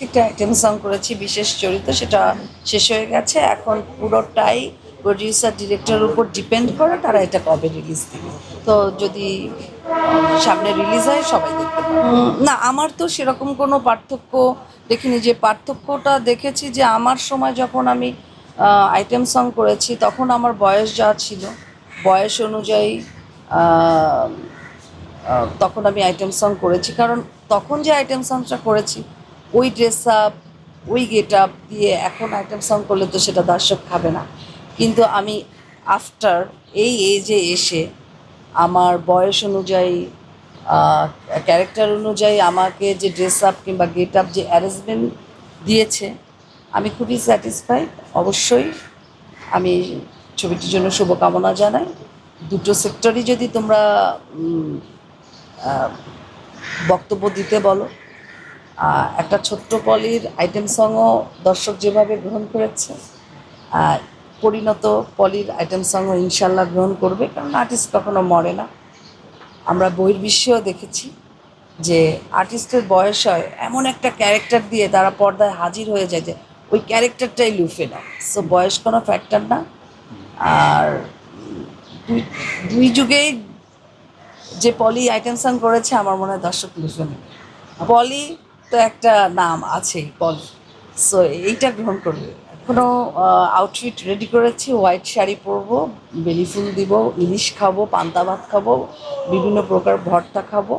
একটা item song করেছি বিশেষ চরিত্র, সেটা শেষ হয়ে গেছে। এখন পুরোটাই প্রডিউসার ডিরেক্টরের উপর ডিপেন্ড করে তারা এটা কবে রিলিজ দিবে। তো যদি সামনে রিলিজ হয় সবাই দেখতে পাবে। না, আমার তো সেরকম কোনো পার্থক্য দেখিনি। যে পার্থক্যটা দেখেছি যে আমার সময় যখন আমি আইটেম সং করেছি তখন আমার বয়স যা ছিল, বয়স অনুযায়ী তখন আমি আইটেম সং করেছি। কারণ তখন যে আইটেম সংটা করেছি ওই ড্রেস আপ, ওই গেট আপ দিয়ে এখন আইটেম সং করলে তো সেটা দর্শক খাবে না। কিন্তু আমি আফটার এই এজে এসে আমার বয়স অনুযায়ী, ক্যারেক্টার অনুযায়ী আমাকে যে ড্রেস আপ কিংবা গেট আপ যে অ্যারেঞ্জমেন্ট দিয়েছে, আমি খুবই স্যাটিসফাইড। অবশ্যই আমি ছবিটির জন্য শুভকামনা জানাই। দুটো সেক্টরই যদি তোমরা বক্তব্য দিতে বলো, একটা ছোট্ট পলির আইটেম সংও দর্শক যেভাবে গ্রহণ করেছে, পরিণত পলির আইটেম সংও ইনশাল্লাহ গ্রহণ করবে। কারণ আর্টিস্ট কখনো মরে না। আমরা বহির্বিশ্বেও দেখেছি যে আর্টিস্টের বয়স হয় এমন একটা ক্যারেক্টার দিয়ে তারা পর্দায় হাজির হয়ে যায় যে ওই ক্যারেক্টারটাই লুফে না। সো বয়স কোনো ফ্যাক্টর না। আর দুই দুই যুগেই যে পলি আইটেম সং করেছে আমার মনে হয় দর্শক লুফে নেবে। পলি তো একটা নাম আছে, পলি। সো এইটা গ্রহণ করবে। এখনও আউটফিট রেডি করেছি, হোয়াইট শাড়ি পরবো, বেলি ফুল দিব, ইলিশ খাবো, পান্তা ভাত খাবো, বিভিন্ন প্রকার ভর্তা খাবো।